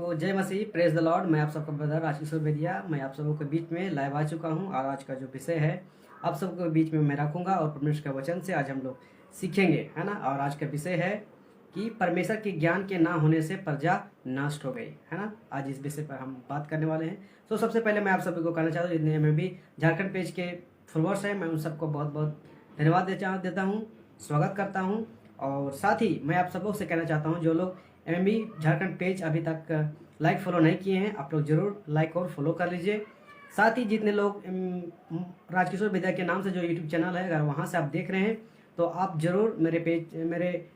तो जय मसीह, praise the Lord. मैं आप सबका ब्रदर आशीष बेदिया, मैं आप सबों के बीच में लाइव आ चुका हूं और आज का जो विषय है आप सबके बीच में मैं रखूंगा और परमेश्वर के वचन से आज हम लोग सीखेंगे, है ना। और आज का विषय है कि परमेश्वर के ज्ञान के ना होने से प्रजा नष्ट हो गई, है ना। आज इस विषय पर हम बात करने वाले हैं। तो सबसे पहले मैं आप सभी को कहना चाहता हूँ, जितने में भी झारखंड पेज के फॉलोअर्स हैं, मैं उन सबको बहुत बहुत धन्यवाद देता हूँ, स्वागत करता हूँ। और साथ ही मैं आप सबों से कहना चाहता हूँ, जो लोग एमएमबी झारखंड पेज अभी तक लाइक फॉलो नहीं किए हैं, आप लोग जरूर लाइक और फॉलो कर लीजिए। साथ ही जितने लोग राजकिशोर बेदिया के नाम से जो यूट्यूब चैनल है, अगर वहाँ से आप देख रहे हैं तो आप जरूर मेरे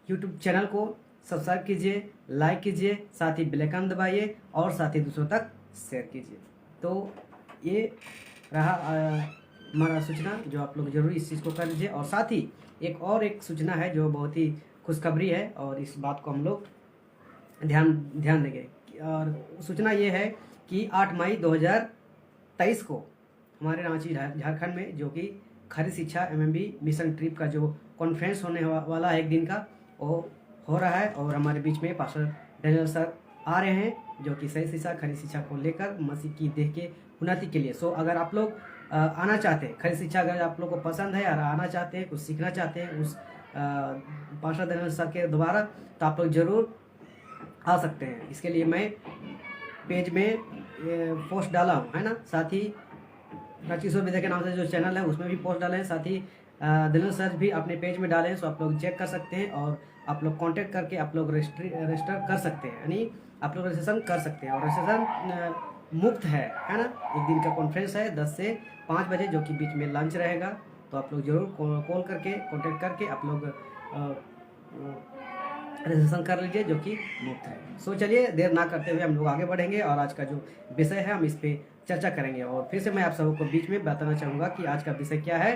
यूट्यूब चैनल को सब्सक्राइब कीजिए, लाइक कीजिए, साथ ही बेल आइकन दबाइए और साथ ही दूसरों तक शेयर कीजिए। तो ये रहा हमारा सूचना, जो आप लोग जरूर इस चीज़ को कर लीजिए। और साथ ही एक सूचना है जो बहुत ही खुशखबरी है और इस बात को हम लोग ध्यान देंगे। और सूचना ये है कि 8 मई 2023 को हमारे रांची झारखंड में जो कि खरी शिक्षा एमएमबी मिशन ट्रिप का जो कॉन्फ्रेंस होने वाला है एक दिन का, वो हो रहा है। और हमारे बीच में पास्टर डेनियल सर आ रहे हैं, जो कि सही शिक्षा खरी शिक्षा को लेकर मसीह की देह के उन्नति के लिए। सो अगर आप लोग आना चाहते हैं, खरी शिक्षा अगर आप लोग को पसंद है और आना चाहते हैं, कुछ सीखना चाहते हैं उस पास्टर डेनियल सर के द्वारा, तो आप लोग जरूर आ सकते हैं। इसके लिए मैं पेज में पोस्ट डाला हूँ, है ना। साथ ही राजकिशोर बेदिया के नाम से जो चैनल है उसमें भी पोस्ट डाले हैं। साथ ही डेनियल सर भी अपने पेज में डाले हैं, सो आप लोग चेक कर सकते हैं और आप लोग कांटेक्ट करके आप लोग रजिस्टर कर सकते हैं, यानी आप लोग रजिस्ट्रेशन कर सकते हैं। और रजिस्ट्रेशन मुफ्त है ना। एक दिन का कॉन्फ्रेंस है 10 से 5 बजे, जो कि बीच में लंच रहेगा। तो आप लोग जरूर कॉल करके कांटेक्ट करके आप लोग रजिस्ट्रेशन कर लीजिए, जो कि मुफ्त है। सो चलिए देर ना करते हुए हम लोग आगे बढ़ेंगे और आज का जो विषय है हम इस पे चर्चा करेंगे। और फिर से मैं आप सबको बीच में बताना चाहूँगा कि आज का विषय क्या है।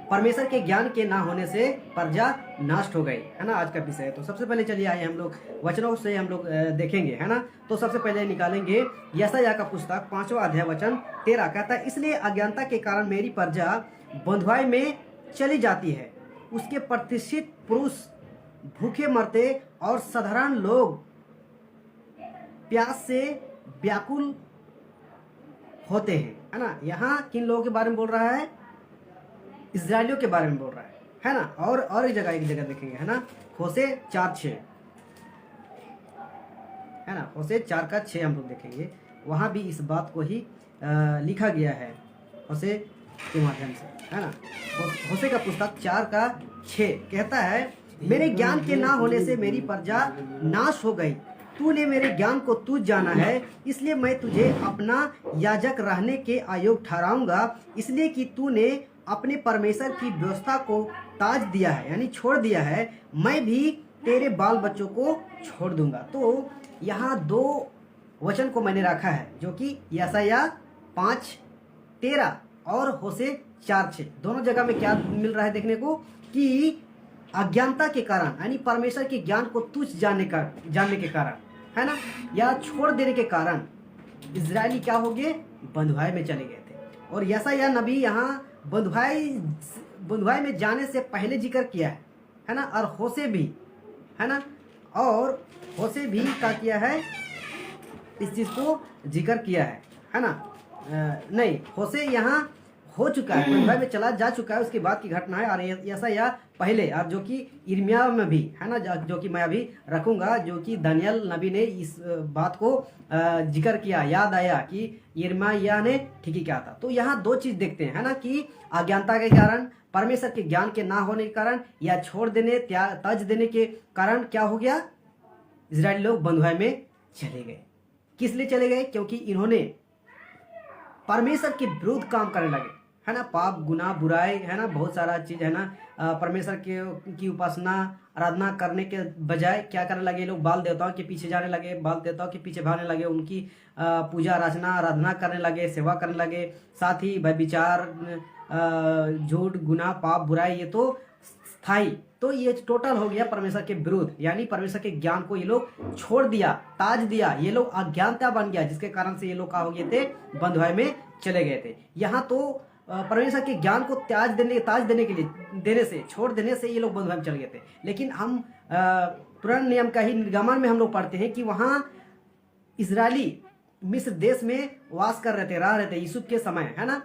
परमेश्वर के ज्ञान के ना होने से प्रजा नष्ट हो गई, है ना, आज का विषय है। तो सबसे पहले चलिए आइए हम लोग वचनों से हम लोग देखेंगे, है ना। तो सबसे पहले निकालेंगे यशायाह का पुस्तक 5वां अध्याय वचन 13, कहता है, इसलिए अज्ञानता के कारण मेरी प्रजा बंधुआई में चली जाती है, उसके प्रतिष्ठित पुरुष भूखे मरते और साधारण लोग प्यास से व्याकुल होते हैं, है ना। यहाँ किन लोगों के बारे में बोल रहा है? इजराइलियों के बारे में बोल रहा है ना। और एक जगह देखेंगे, है ना, होशे 4:6, है ना, होशे 4:6 हम लोग देखेंगे, वहाँ भी इस बात को ही लिखा गया है होशे के माध्यम से, है ना। होशे का पुस्तक 4:6 कहता है, मेरे ज्ञान के ना होने से मेरी प्रजा नाश हो गई, तूने मेरे ज्ञान को तुझ जाना है, इसलिए मैं तुझे अपना याजक रहने के अयोग्य ठहराऊंगा, इसलिए कि तूने अपने परमेश्वर की व्यवस्था को ताज दिया है, यानी छोड़ दिया है, मैं भी तेरे बाल बच्चों को छोड़ दूंगा। तो यहाँ 2 वचन को मैंने रखा है, जो कि यशायाह 5:13 और होशे 4:6, दोनों जगह में क्या मिल रहा है देखने को, कि अज्ञानता के कारण, यानी परमेश्वर के ज्ञान को तुच्छ जानने के कारण, है ना, या छोड़ देने के कारण इजरायली क्या हो गए? बंधुआई में चले गए थे। और यशायाह नबी यहाँ बंधुआई में जाने से पहले जिक्र किया है ना। और होशे भी, है ना, और होशे भी क्या किया है? इस चीज को जिक्र किया है ना। नहीं, होशे यहाँ हो चुका है, बंधुआई में चला जा चुका है, उसके बाद की घटना है। और यशायाह पहले, और जो कि यिर्मयाह में भी, है ना, जो कि मैं अभी रखूंगा, जो कि दानियल नबी ने इस बात को जिक्र किया, याद आया कि यिर्मयाह ने ठीक ही कहा था। तो यहाँ 2 चीज देखते हैं, है ना, कि अज्ञानता के कारण, परमेश्वर के ज्ञान के ना होने के कारण, या छोड़ देने त्याज देने के कारण क्या हो गया? इजराइली लोग बंधुआई में चले गए। किस लिए चले गए? क्योंकि इन्होंने परमेश्वर के विरुद्ध काम करने लगे, है ना, पाप, गुनाह, बुराई, है ना, बहुत सारा चीज, है ना। परमेश्वर की उपासना, आराधना करने के बजाय क्या करने लगे? लोग बाल देवताओं के पीछे जाने लगे, बाल देवताओं के पीछे भागने लगे, उनकी पूजा अर्चना, आराधना करने लगे, सेवा करने लगे। साथ ही व्यभिचार, झूठ, गुनाह, पाप, बुराई, ये तो स्थायी, तो ये टोटल हो गया परमेश्वर के विरुद्ध, यानी परमेश्वर के ज्ञान को ये लोग छोड़ दिया, ताज दिया, ये लोग अज्ञानता बन गया, जिसके कारण से ये लोग क्या हो गए थे? बंधुआई में चले गए थे। यहाँ तो परमेश्वर के ज्ञान को ताज देने के लिए, देने से, छोड़ देने से ये लोग बंधुआई में चले गए थे। लेकिन हम पुराने नियम का ही निर्गमन में हम लोग पढ़ते हैं कि वहाँ इजरायली मिस्र देश में वास कर रहे थे, रह रहे थे यूसुफ के समय, है ना,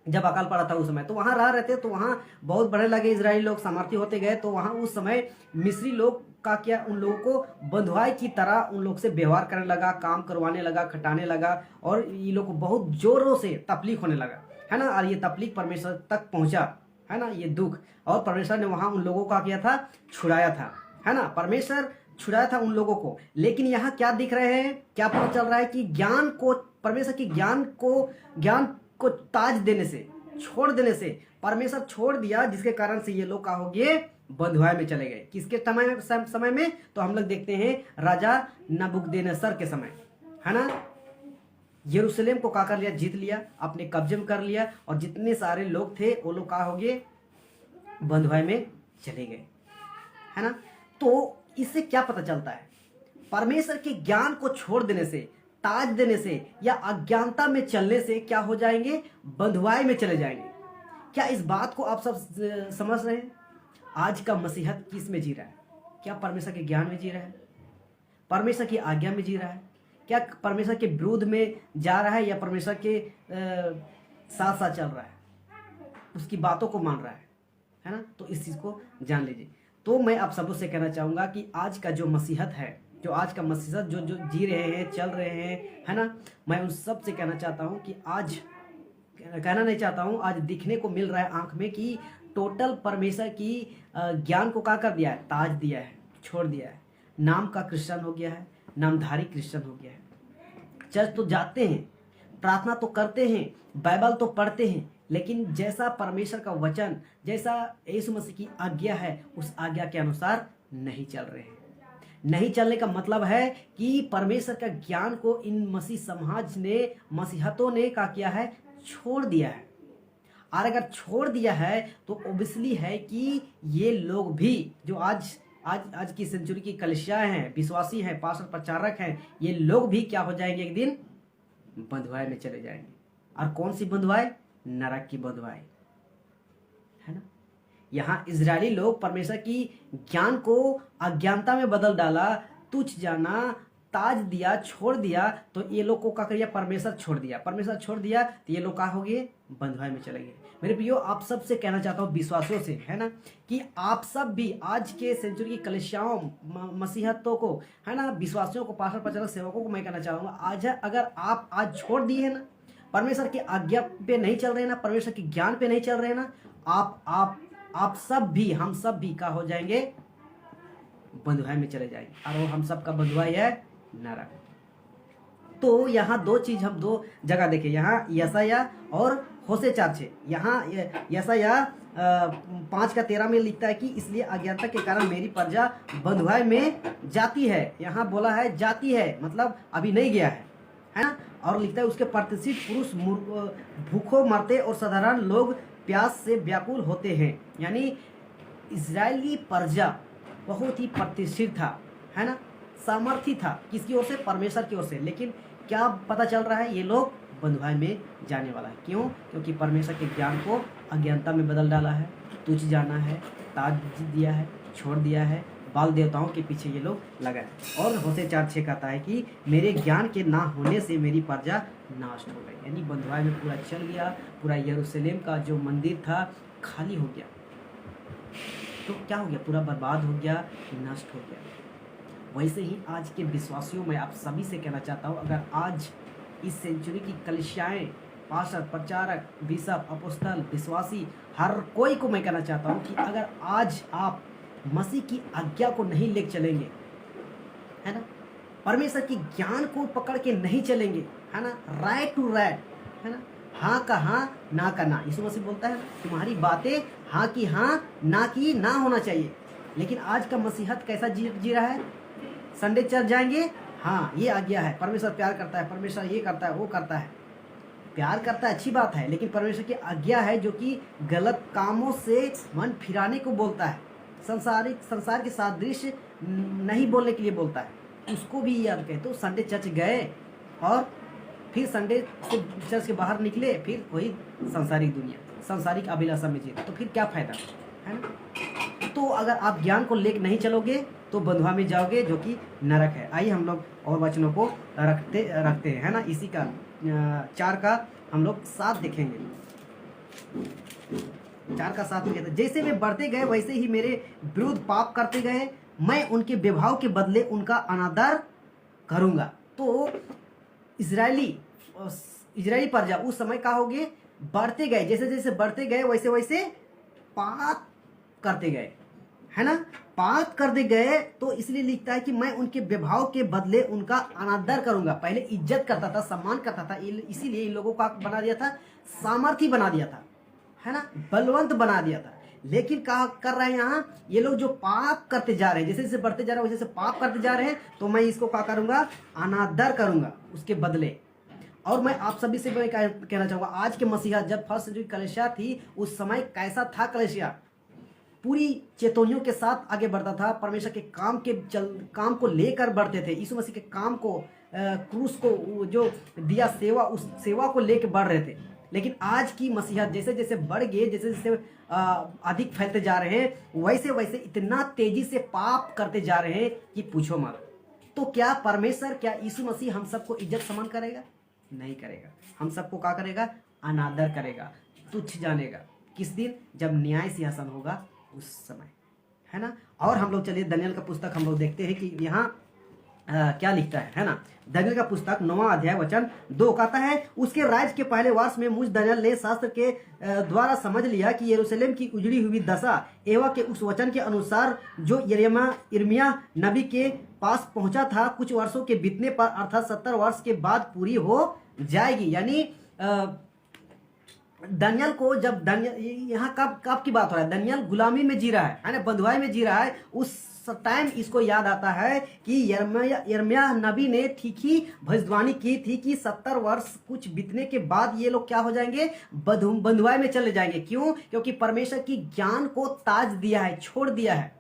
जब अकाल पड़ा था उस समय, तो वहाँ रह रहे थे, तो वहाँ बहुत बढ़ने लगे इजरायली लोग, सामर्थ्य होते गए, तो वहाँ उस समय मिस्री लोग का क्या, उन लोगों को बंधुआई की तरह उन लोग से व्यवहार करने लगा, काम करवाने लगा, खटाने लगा, और ये लोग को बहुत जोरों से तकलीफ होने लगा, है ना। और ये तकलीफ परमेश्वर तक पहुंचा, है ना, ये दुख, और परमेश्वर ने वहाँ उन लोगों का किया था, छुड़ाया था, है ना, परमेश्वर छुड़ाया था उन लोगों को। लेकिन यहाँ क्या दिख रहे हैं, क्या पता चल रहा है कि ज्ञान को, परमेश्वर की ज्ञान को ताज देने से, छोड़ देने से परमेश्वर छोड़ दिया, जिसके कारण से ये लोग क्या हो गए, बंधुआई में चले गए। किसके समय में, तो हम लोग देखते हैं राजा नबूकदनेस्सर के समय, है ना। यरूशलेम को क्या कर लिया, जीत लिया, अपने कब्जे में कर लिया, और जितने सारे लोग थे वो लोग क्या हो गए, बंधुआई में चले गए, है ना। तो इससे क्या पता चलता है, परमेश्वर के ज्ञान को छोड़ देने से, ताज देने से, या अज्ञानता में चलने से क्या हो जाएंगे, बंधुआई में चले जाएंगे। क्या इस बात को आप सब समझ रहे हैं? आज का मसीहत किस में जी रहा है? क्या परमेश्वर के ज्ञान में जी रहा है, परमेश्वर की आज्ञा में जी रहा है, क्या परमेश्वर के विरुद्ध में जा रहा है, या परमेश्वर के साथ साथ चल रहा है, उसकी बातों को मान रहा है ना। तो इस चीज़ को जान लीजिए। तो मैं आप सबों से कहना चाहूँगा कि आज का जो मसीहत है, जो आज का मसीहत जो जो जी रहे हैं, चल रहे हैं, है ना, मैं उन सब से कहना चाहता हूँ कि आज, कहना नहीं चाहता हूँ, आज दिखने को मिल रहा है आंख में कि टोटल परमेश्वर की ज्ञान को क्या कर दिया है, ताज दिया है, छोड़ दिया है, नाम का क्रिश्चियन हो गया है, नामधारी क्रिश्चियन हो गया है। चर्च तो जाते हैं, प्रार्थना तो करते हैं, बाइबल तो पढ़ते हैं, लेकिन जैसा परमेश्वर का वचन, जैसा यीशु मसीह की आज्ञा है, उस आज्ञा के अनुसार नहीं चल रहे हैं। नहीं चलने का मतलब है कि परमेश्वर का ज्ञान को इन मसीह समाज ने, मसीहतों ने क्या किया है, छोड़ दिया है। और अगर छोड़ दिया है तो ओबियसली है कि ये लोग भी, जो आज की सेंचुरी की कलीसियाएं हैं, विश्वासी हैं, पास्टर प्रचारक हैं, ये लोग भी क्या हो जाएंगे, एक दिन बंधुआई में चले जाएंगे। और कौन सी बंधुआई, नरक की बंधुआई, है ना। यहाँ इजरायली लोग परमेश्वर की ज्ञान को अज्ञानता में बदल डाला, तुच्छ जाना, ताज दिया, छोड़ दिया, तो ये लोग को क्या किया, परमेश्वर छोड़ दिया, परमेश्वर छोड़ दिया, तो ये लोग क्या हो गए, बंधुआई में चले गए। मेरे प्रियो, आप सब से कहना चाहता हूँ, विश्वासियों से, है ना, कि आप सब भी आज के सेंचुरी की कलीसियाओं, मसीहतों को, है ना, विश्वासियों को, पास्टर प्रचारक सेवकों को मैं कहना चाहूँगा, आज अगर आप आज छोड़ दिए हैं ना, परमेश्वर की आज्ञा पे नहीं चल रहे ना, परमेश्वर के ज्ञान पे नहीं चल रहे ना, आप सब भी, हम सब भी क्या हो जाएंगे, बंधुआई में चले जाएंगे। और वो हम सब का बंधुआई है नरक। तो यहाँ दो चीज, हम दो जगह देखें, यहाँ यशायाह और होशे 4:6। यहाँ यशायाह 5:13 में लिखता है कि इसलिए अज्ञानता के कारण मेरी प्रजा बंधुआई में जाती है। यहाँ बोला है जाती है, मतलब अभी नहीं गया है ना। और लिखता है उसके प्रतिष्ठित पुरुष भूखों मरते और साधारण लोग प्यास से व्याकुल होते हैं। यानी इजरायली प्रजा बहुत ही प्रतिष्ठित था, है ना, सामर्थी था, किसकी ओर से, परमेश्वर की ओर से। लेकिन क्या पता चल रहा है, ये लोग बंधुआई में जाने वाला है। क्यों? क्योंकि परमेश्वर के ज्ञान को अज्ञानता में बदल डाला है, तुच्छ जाना है, ताज दिया है, छोड़ दिया है, बाल देवताओं के पीछे ये लोग लगाए। और होशे 4:6 कहता है कि मेरे ज्ञान के ना होने से मेरी प्रजा नष्ट हो गई। यानी बंधुआई में पूरा चल गया, पूरा यरूशलेम का जो मंदिर था खाली हो गया। तो क्या हो गया, पूरा बर्बाद हो गया, नष्ट हो गया। वैसे ही आज के विश्वासियों में आप सभी से कहना चाहता हूँ, अगर आज इस सेंचुरी की कलीसियाएं, पास्टर, प्रचारक, बिशप, अपोस्तल, विश्वासी, हर कोई को मैं कहना चाहता हूँ कि अगर आज आप मसीह की आज्ञा को नहीं ले चलेंगे, है ना, परमेश्वर की ज्ञान को पकड़ के नहीं चलेंगे, है ना, राइट टू राइट, है ना, हाँ का हाँ, ना का ना। यीशु मसीह बोलता है तुम्हारी बातें हाँ की हाँ, ना की ना होना चाहिए। लेकिन आज का मसीहत कैसा जी रहा है, संडे चर्च जाएंगे, हाँ ये आज्ञा है, परमेश्वर प्यार करता है, परमेश्वर ये करता है, वो करता है, प्यार करता है, अच्छी बात है, लेकिन परमेश्वर की आज्ञा है जो कि गलत कामों से मन फिराने को बोलता है, संसार के सादृश्य नहीं बोलने के लिए बोलता है, उसको भी याद कहे। तो संडे चर्च गए और फिर संडे से चर्च के बाहर निकले, फिर वही संसारिक दुनिया, संसारिक अभिलाषा में जीते, तो फिर क्या फायदा, है ना। तो अगर आप ज्ञान को लेकर नहीं चलोगे तो बंधुआ में जाओगे, जो कि नरक है। आइए हम लोग और वचनों को रखते हैं, है ना। इसी का 4 का हम लोग 7 देखेंगे। 4 का 7 में कहते हैं, जैसे वे बढ़ते गए वैसे ही मेरे विरुद्ध पाप करते गए, मैं उनके विभाव के बदले उनका अनादर करूंगा। तो इजरायली प्रजा उस समय क्या हो गए, बढ़ते गए, जैसे जैसे बढ़ते गए वैसे वैसे पाप करते गए, है ना। पाप करते गए तो इसलिए लिखता है कि मैं उनके विभाव के बदले उनका अनादर करूंगा। पहले इज्जत करता था, सम्मान करता था, इसीलिए इन लोगों को बना दिया था, सामर्थ्य बना दिया था, है ना, बलवंत बना दिया था। लेकिन क्या कर रहे हैं यहाँ ये लोग, जो पाप करते जा रहे हैं, जैसे जैसे बढ़ते जा रहे हैं वैसे वैसे पाप करते जा रहे हैं, तो मैं इसको क्या करूंगा, अनादर करूंगा उसके बदले। और मैं आप सभी से मैं कहना चाहूंगा, आज के मसीहा जब फर्स्ट सेंचुरी कलीसिया थी उस समय कैसा था कलीसिया, पूरी चेतोनियों के साथ आगे बढ़ता था, परमेश्वर के काम को लेकर बढ़ते थे, यीशु मसीह के काम को, क्रूस को जो दिया सेवा, उस सेवा को लेकर बढ़ रहे थे। लेकिन आज की मसीहा जैसे जैसे बढ़ गए, जैसे जैसे अधिक फैलते जा रहे हैं, वैसे वैसे इतना तेजी से पाप करते जा रहे हैं कि पूछो मत। तो क्या परमेश्वर, क्या यीशु मसीह हम सबको इज्जत सम्मान करेगा? नहीं करेगा। हम सबको क्या करेगा, अनादर करेगा, तुच्छ जानेगा। किस दिन? जब न्याय सिंहासन होगा उस समय, है ना। और हम लोग चलिए दानियेल का पुस्तक हम लोग देखते हैं कि यहाँ क्या लिखता है ना। दानियेल का पुस्तक 9वां अध्याय वचन 2 कहता है, उसके राज्य के पहले वर्ष में मुझ दानियेल ने शास्त्र के द्वारा समझ लिया कि यरूशलेम की उजड़ी हुई दशा एवा के उस वचन के अनुसार जो यिर्मयाह नबी के पास पहुंचा था, कुछ वर्षों के बीतने पर अर्थात 70 वर्ष के बाद पूरी हो जाएगी। यानी दानियेल को, जब दानियेल यहाँ कब की बात हो रहा है, दानियेल गुलामी में जी रहा है ना, बंधुआई में जी रहा है, उस टाइम इसको याद आता है कि यिर्मयाह नबी ने ठीक ही भविष्यवाणी की थी कि 70 वर्ष कुछ बीतने के बाद ये लोग क्या हो जाएंगे, बंधुआई में चले जाएंगे। क्यों? क्योंकि परमेश्वर की ज्ञान को ताज दिया है, छोड़ दिया है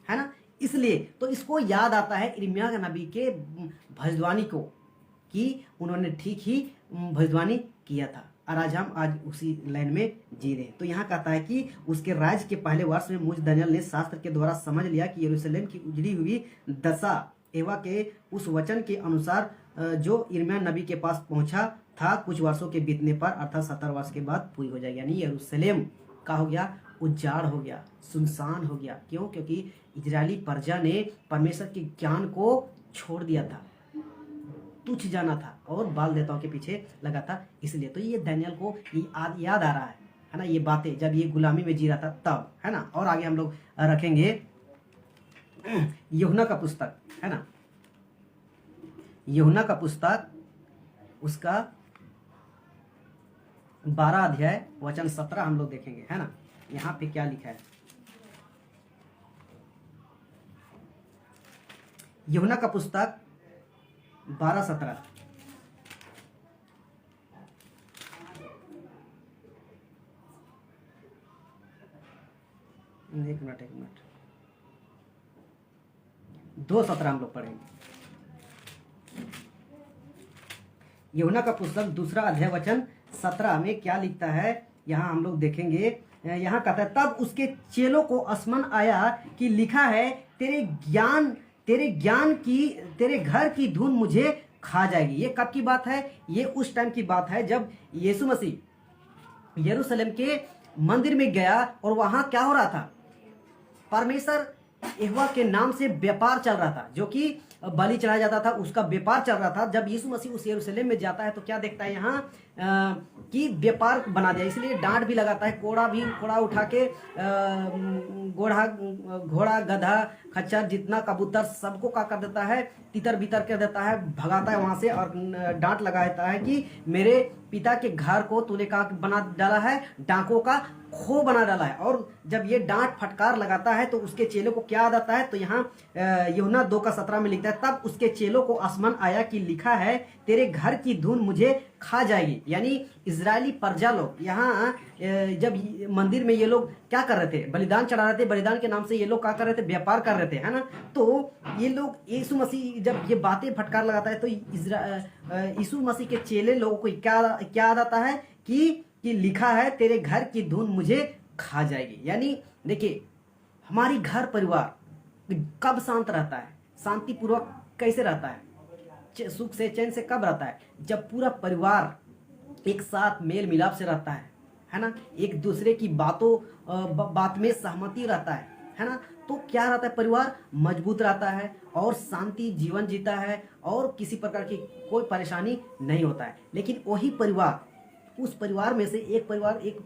ना। इसलिए तो इसको याद आता है यिर्मयाह नबी के भविष्यवाणी को, कि उन्होंने ठीक ही भविष्यवाणी किया था। और आज उसी लाइन में जी रहे। तो यहाँ कहता है कि उसके राज्य के पहले वर्ष में मुझ दानियेल ने शास्त्र के द्वारा समझ लिया कि यरूशलेम की उजड़ी हुई दशा एवा के उस वचन के अनुसार जो यिर्मयाह नबी के पास पहुंचा था, कुछ वर्षों के बीतने पर अर्थात 70 वर्ष के बाद पूरी हो जाएगी। यानी यरूशलेम का हो गया, उजाड़ हो गया, सुनसान हो गया। क्यों? क्योंकि इजरायली प्रजा ने परमेश्वर के ज्ञान को छोड़ दिया था, तुच्छ जाना था और बाल देवताओं के पीछे लगा था। इसलिए तो ये दानियेल को याद आ रहा है ना, ये बातें जब ये गुलामी में जी रहा था तब, है ना। और आगे हम लोग रखेंगे यूहन्ना का पुस्तक, है ना। यूहन्ना का पुस्तक उसका 12 अध्याय वचन 17 हम लोग देखेंगे, है ना। यहाँ पे क्या लिखा है, यूहन्ना का पुस्तक 12-17। एक मिनट 2:17 हम लोग पढ़ेंगे। यूहन्ना का पुस्तक 2 अध्याय वचन 17 में क्या लिखता है, यहाँ हम लोग देखेंगे। यहाँ कहता है, तब उसके चेलों को स्मरण आया कि लिखा है, तेरे घर की धूल मुझे खा जाएगी। ये कब की बात है? ये उस टाइम की बात है जब यीशु मसीह यरूशलेम के मंदिर में गया और वहां क्या हो रहा था, परमेश्वर यहोवा के नाम से व्यापार चल रहा था, जो कि बलि चढ़ाया जाता था, उसका व्यापार चल रहा था। जब यीशु मसीह उस यरूशलेम में जाता है तो क्या देखता है यहाँ कि व्यापार बना दिया। इसलिए डांट भी लगाता है, कोड़ा उठा के घोड़ा गधा खच्चर जितना कबूतर सबको क्या कर देता है, तितर बितर कर देता है, भगाता है वहां से और डांट लगा देता है कि मेरे पिता के घर को तूने का बना डाला है, डाकों का खो बना डाला है। और जब ये डांट फटकार लगाता है तो उसके चेलों को क्या याद आता है, तो यहाँ यूहन्ना 2:17 में लिखता है, तब उसके चेलों को स्मरण आया कि लिखा है, तेरे घर की धूल मुझे खा जाएगी। यानी इजरायली प्रजा लोग यहाँ जब मंदिर में ये लोग क्या कर रहे थे, बलिदान चढ़ा रहे थे, बलिदान के नाम से ये लोग क्या कर रहे थे, व्यापार कर रहे थे, है ना। तो ये लोग, यीशु मसीह जब ये बातें फटकार लगाता है तो यीशु मसीह के चेले लोगों को क्या याद आता है कि लिखा है, तेरे घर की धूल मुझे खा जाएगी। यानी देखिए, हमारी घर परिवार कब शांत रहता है, शांतिपूर्वक कैसे रहता है, सुख से चैन से कब रहता है? जब पूरा परिवार एक साथ मेल मिलाप से रहता है ना, एक दूसरे की बात में सहमति रहता है ना, तो क्या रहता है, परिवार मजबूत रहता है और शांति जीवन जीता है और किसी प्रकार की कोई परेशानी नहीं होता है। लेकिन वही परिवार, उस परिवार में से एक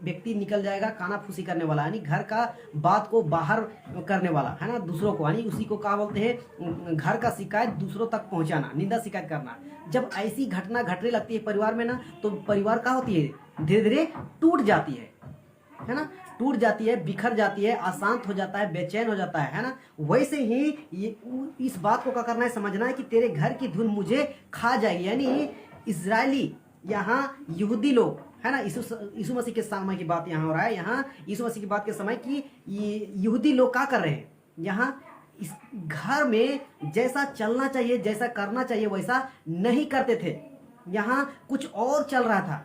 व्यक्ति निकल जाएगा काना फूसी करने वाला, यानी घर का बात को बाहर करने वाला, है ना, दूसरों को, यानी उसी को क्या बोलते हैं, घर का शिकायत दूसरों तक पहुंचाना, निंदा शिकायत करना। जब ऐसी घटना घटने लगती है परिवार में ना, तो परिवार क्या होती है, धीरे धीरे टूट जाती है ना, टूट जाती है, बिखर जाती है, अशांत हो जाता है, बेचैन हो जाता है ना। वैसे ही ये इस बात को क्या करना है, समझना है कि तेरे घर की धुन मुझे खा जाएगी। यानी इजरायली, यहाँ यहूदी लोग, है ना, यीशु मसीह के समय की बात यहाँ हो रहा है, यहाँ यीशु मसीह की बात के समय की ये यहूदी लोग क्या कर रहे हैं, यहाँ इस घर में जैसा चलना चाहिए, जैसा करना चाहिए वैसा नहीं करते थे, यहाँ कुछ और चल रहा था,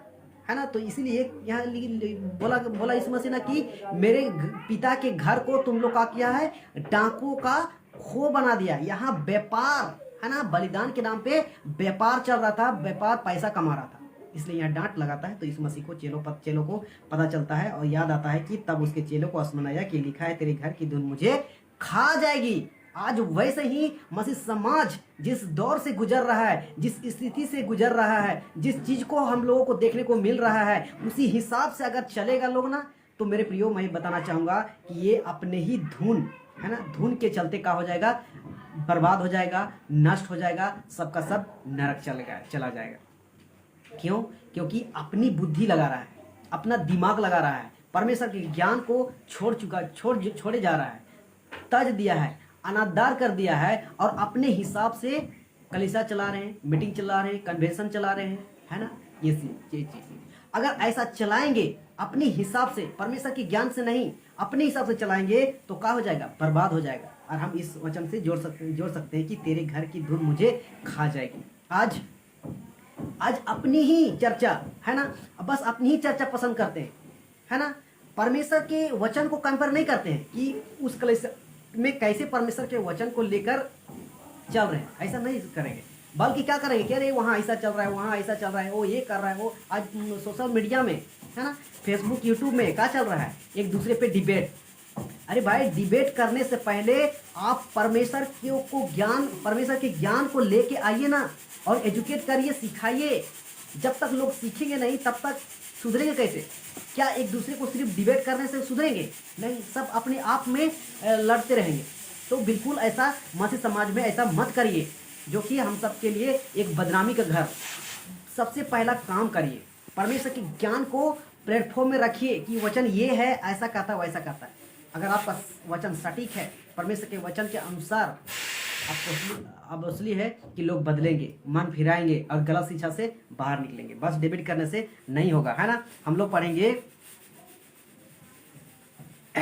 है ना। तो इसीलिए यहाँ बोला यीशु मसीह ना कि मेरे पिता के घर को तुम लोग क्या किया है, डाकुओं का खो बना दिया। यहाँ व्यापार, है ना, बलिदान के नाम पे व्यापार चल रहा था, व्यापार पैसा कमा रहा था, इसलिए यहाँ डांट लगाता है। तो यीशु मसीह को चेलों को पता चलता है और याद आता है कि तब उसके चेलों को स्मरणाया कि लिखा है तेरे घर की धुन मुझे खा जाएगी। आज वैसे ही मसीह समाज जिस दौर से गुजर रहा है, जिस स्थिति से गुजर रहा है, जिस चीज को हम लोगों को देखने को मिल रहा है, उसी हिसाब से अगर चलेगा लोग ना, तो मेरे प्रियो मैं बताना चाहूंगा कि ये अपने ही धुन, है ना, धुन के चलते क्या हो जाएगा, बर्बाद हो जाएगा, नष्ट हो जाएगा, सबका सब नरक चला जाएगा। क्यों? क्योंकि अपनी बुद्धि लगा रहा है, अपना दिमाग लगा रहा है, परमेश्वर के ज्ञान को छोड़े जा रहा है, तज दिया है, अनादर कर दिया है और अपने हिसाब से कलीसिया चला रहे हैं, मीटिंग चला रहे हैं, कन्वेंशन चला रहे हैं, है ना। ये चीज अगर ऐसा चलाएंगे अपने हिसाब से, परमेश्वर के ज्ञान से नहीं, अपने हिसाब से चलाएंगे तो क्या हो जाएगा, बर्बाद हो जाएगा। और हम इस वचन से जोड़ सकते हैं कि तेरे घर की धुन मुझे खा जाएगी। आज अपनी ही चर्चा, है ना, बस अपनी ही चर्चा पसंद करते हैं, है ना, परमेश्वर के वचन को कंपेयर नहीं करते हैं कि उस कलीसिया में कैसे परमेश्वर के वचन को लेकर चल रहे हैं, ऐसा नहीं करेंगे। बल्कि क्या करेंगे, कह रहे वहाँ ऐसा चल रहा है, वहाँ ऐसा चल रहा है, वो ये कर रहा है, वो आज सोशल मीडिया में, है ना, फेसबुक यूट्यूब में क्या चल रहा है, एक दूसरे पे डिबेट। अरे भाई, डिबेट करने से पहले आप परमेश्वर के ज्ञान को लेके आइए ना, और एजुकेट करिए, सिखाइए। जब तक लोग सीखेंगे नहीं तब तक सुधरेंगे कैसे? क्या एक दूसरे को सिर्फ डिबेट करने से सुधरेंगे? नहीं, सब अपने आप में लड़ते रहेंगे। तो बिल्कुल ऐसा मसीह समाज में ऐसा मत करिए, जो कि हम सब के लिए एक बदनामी का घर। सबसे पहला काम करिए, परमेश्वर के ज्ञान को प्लेटफॉर्म में रखिए कि वचन ये है, ऐसा कहता वैसा कहता है। अगर आपका वचन सटीक है, परमेश्वर के वचन के अनुसार, अब असली है कि लोग बदलेंगे, मन फिराएंगे और गलत शिक्षा से बाहर निकलेंगे। बस डिबेट करने से नहीं होगा, है ना। हम लोग पढ़ेंगे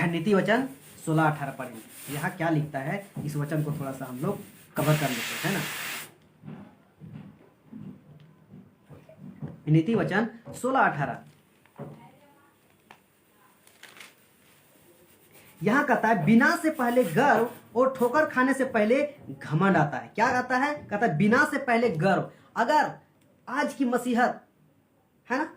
नीति वचन 16-18 पढ़ेंगे। यहाँ क्या लिखता है, इस वचन को थोड़ा सा हम लोग कवर कर लेते हैं, है ना। नीति वचन 16-18 यहाँ कहता है, बिना से पहले गर्व और ठोकर खाने से पहले घमंड आता है। क्या कहता है? कहता है बिना से पहले गर्व। अगर आज की मसीहत, है ना,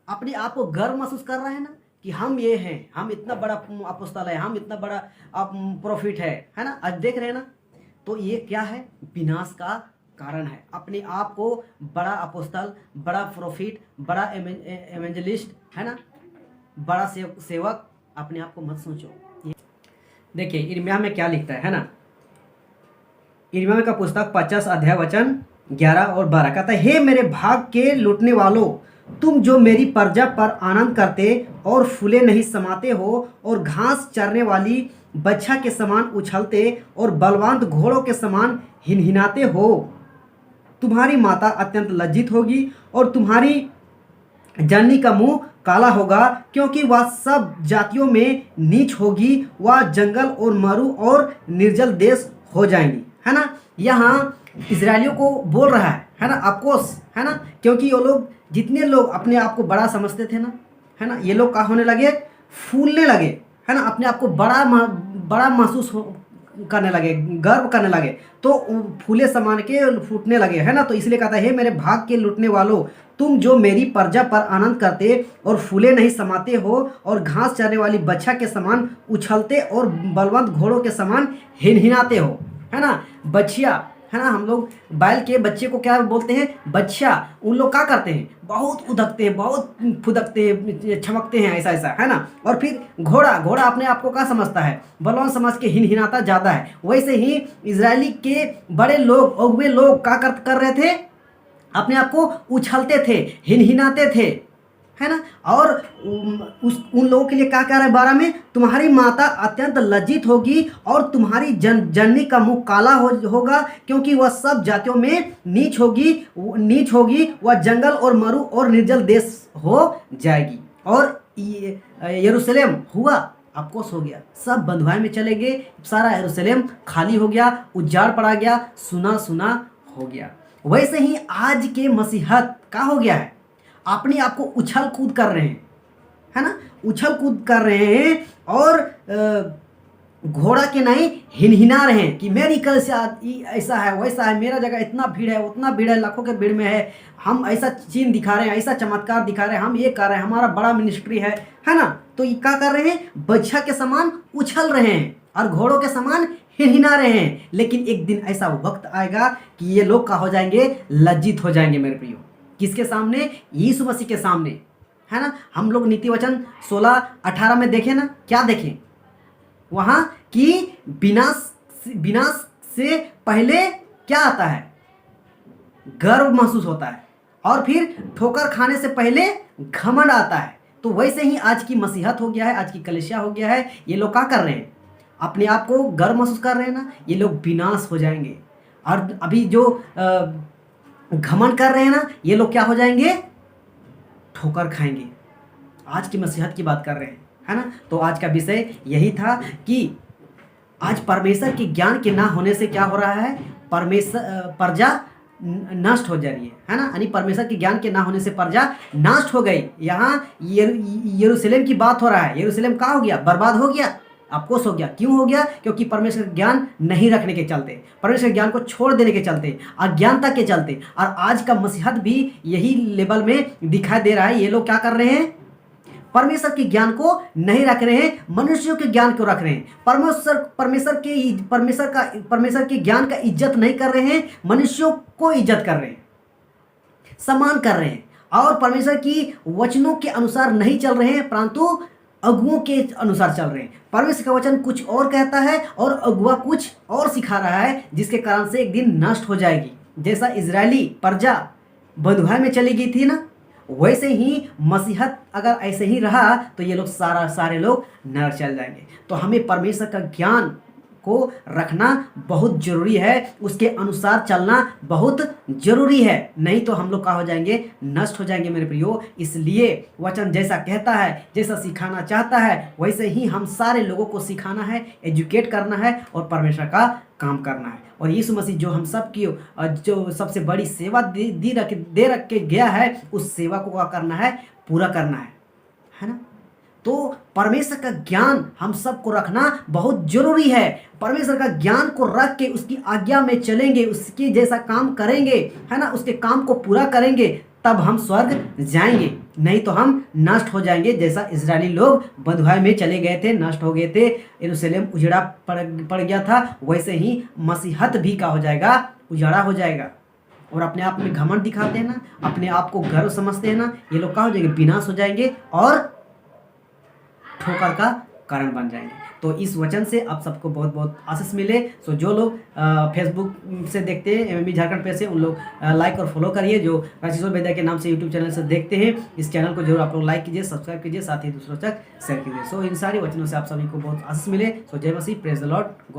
अपने आप को गर्व महसूस कर रहे हैं ना कि हम ये हैं, हम इतना बड़ा अपोस्तल है, हम इतना बड़ा प्रॉफिट है ना, आज देख रहे हैं ना, तो ये क्या है, विनाश का कारण है। अपने आप को बड़ा अपोस्तल, बड़ा प्रॉफिट, बड़ा एवेंजलिस्ट, है ना, बड़ा सेवक अपने आप को मत सोचो। देखिए यिर्मयाह में क्या लिखता है ना, यिर्मयाह का पुस्तक 50 अध्याय वचन 11 और 12 कहता है, हे मेरे भाग के लूटने वालों, तुम जो मेरी प्रजा पर आनंद करते और फूले नहीं समाते हो और घास चरने वाली बच्छा के समान उछलते और बलवंत घोड़ों के समान हिनहिनाते हो, तुम्हारी माता अत्यंत लज्जित होगी और तुम्हारी जननी का मुंह काला होगा, क्योंकि वह सब जातियों में नीच होगी, वह जंगल और मरु और निर्जल देश हो जाएंगी, है ना। यहाँ इजरायलियों को बोल रहा है ना, अफकोर्स, है ना, क्योंकि ये लोग, जितने लोग अपने आप को बड़ा समझते थे ना, है ना, ये लोग क्या होने लगे, फूलने लगे, है ना, अपने आप को बड़ा महसूस करने लगे, गर्व करने लगे, तो फूले समान के फूटने लगे, है ना। तो इसलिए कहता है, हे मेरे भाग के लुटने वालों, तुम जो मेरी प्रजा पर आनंद करते और फूले नहीं समाते हो और घास चरने वाली बछा के समान उछलते और बलवंत घोड़ों के समान हिनहिनाते हो, है ना। बछिया, है ना, हम लोग बैल के बच्चे को क्या बोलते हैं, बच्चा। उन लोग क्या करते हैं, बहुत उदकते हैं, बहुत फुदकते हैं, छमकते हैं, ऐसा ऐसा, है ना। और फिर घोड़ा, घोड़ा अपने आप को क्या समझता है, बलवान समझ के हिनहिनाता ज़्यादा है। वैसे ही इजरायली के बड़े लोग और वे लोग क्या कर रहे थे, अपने आप को उछलते थे, हिनहिनाते थे, है ना। और उन लोगों के लिए क्या कह रहा है 12 में, तुम्हारी माता अत्यंत लज्जित होगी और तुम्हारी जननी का मुंह काला होगा, क्योंकि वह सब जातियों में नीच होगी, वह जंगल और मरु और निर्जल देश हो जाएगी। और यरूशलेम हुआ, अफकोर्स हो गया, सब बंधुआई में चले गए, सारा यरूशलेम खाली हो गया, उजाड़ पड़ा गया, सुना सुना हो गया। वैसे ही आज के मसीहत का हो गया है, अपने आप को उछल कूद कर रहे हैं, है ना, उछल कूद कर रहे हैं और घोड़ा के नहीं हिनहिना रहे हैं कि मेरी कल से ऐसा है, वैसा है, मेरा जगह इतना भीड़ है, उतना भीड़ है, लाखों के भीड़ में है, हम ऐसा चीन दिखा रहे हैं, ऐसा चमत्कार दिखा रहे हैं, हम ये कर रहे हैं, हमारा बड़ा मिनिस्ट्री है ना। तो ये क्या कर रहे हैं, बच्चा के समान उछल रहे हैं और घोड़ों के समान हिनहिना रहे हैं। लेकिन एक दिन ऐसा वक्त आएगा कि ये लोग क्या हो जाएंगे, लज्जित हो जाएंगे मेरे प्रियो। किसके सामने, यीशु मसीह के सामने, है ना। हम लोग नीति वचन 16-18 में देखें ना, क्या देखें वहां कि विनाश से पहले क्या आता है, गर्व महसूस होता है, और फिर ठोकर खाने से पहले घमंड आता है। तो वैसे ही आज की मसीहत हो गया है, आज की कलीसिया हो गया है। ये लोग क्या कर रहे हैं, अपने आप को गर्व महसूस कर रहे हैं ना, ये लोग विनाश हो जाएंगे। और अभी जो घमंड कर रहे हैं ना, ये लोग क्या हो जाएंगे, ठोकर खाएंगे। आज की मसीहत की बात कर रहे हैं, है ना। तो आज का विषय यही था कि आज परमेश्वर के ज्ञान के ना होने से क्या हो रहा है, प्रजा नष्ट हो जा रही है ना। यानी परमेश्वर के ज्ञान के ना होने से प्रजा नष्ट हो गई। यहाँ यरूशलेम की बात हो रहा है, यरूशलेम क्या हो गया, बर्बाद हो गया, अफकोर्स हो गया। क्यों हो गया, क्योंकि परमेश्वर का ज्ञान नहीं रखने के चलते, परमेश्वर के ज्ञान को छोड़ देने के चलते, अज्ञानता के चलते। और आज का मसीहत भी यही लेवल में दिखाई दे रहा है। ये लोग क्या कर रहे हैं, परमेश्वर के ज्ञान को नहीं रख रहे हैं, मनुष्यों के ज्ञान को रख रहे हैं। परमेश्वर के ज्ञान का इज्जत नहीं कर रहे हैं, मनुष्यों को इज्जत कर रहे हैं, सम्मान कर रहे हैं। और परमेश्वर की वचनों के अनुसार नहीं चल रहे हैं, परंतु अगुओं के अनुसार चल रहे हैं। परमेश्वर का वचन कुछ और कहता है और अगुआ कुछ और सिखा रहा है, जिसके कारण से एक दिन नष्ट हो जाएगी। जैसा इजरायली प्रजा बंधुआई में चली गई थी ना, वैसे ही मसीहत अगर ऐसे ही रहा तो ये लोग सारे लोग नरक चल जाएंगे। तो हमें परमेश्वर का ज्ञान को रखना बहुत जरूरी है, उसके अनुसार चलना बहुत जरूरी है, नहीं तो हम लोग क्या हो जाएंगे, नष्ट हो जाएंगे मेरे प्रियो। इसलिए वचन जैसा कहता है, जैसा सिखाना चाहता है, वैसे ही हम सारे लोगों को सिखाना है, एजुकेट करना है और परमेश्वर का काम करना है। और यीशु मसीह जो हम सब की जो सबसे बड़ी सेवा दे रख के गया है, उस सेवा को क्या करना है, पूरा करना है ना। तो परमेश्वर का ज्ञान हम सबको रखना बहुत जरूरी है। परमेश्वर का ज्ञान को रख के उसकी आज्ञा में चलेंगे, उसके जैसा काम करेंगे, है ना, उसके काम को पूरा करेंगे, तब हम स्वर्ग जाएंगे, नहीं तो हम नष्ट हो जाएंगे। जैसा इजरायली लोग बंधुआई में चले गए थे, नष्ट हो गए थे, यरूशलेम उजड़ा पड़ गया था, वैसे ही मसीहत भी का हो जाएगा, उजाड़ा हो जाएगा। और अपने आप में घमंड दिखाते हैं ना, अपने आप को गर्व समझते हैं ना, ये लोग क्या हो जाएंगे, विनाश हो जाएंगे और ठोकर का कारण बन जाएंगे। तो इस वचन से आप सबको बहुत बहुत आशीष मिले। सो जो लोग फेसबुक से देखते हैं, एमएमई झारखंड पे से, उन लोग लाइक और फॉलो करिए। जो राजेश्वर बेदा के नाम से यूट्यूब चैनल से देखते हैं, इस चैनल को जरूर आप लोग लाइक कीजिए, सब्सक्राइब कीजिए, साथ ही दूसरों तक शेयर कीजिए। सो इन सारी वचनों से आप सभी को बहुत आशीष मिले। सो जय मसीह, प्रेज द लॉर्ड।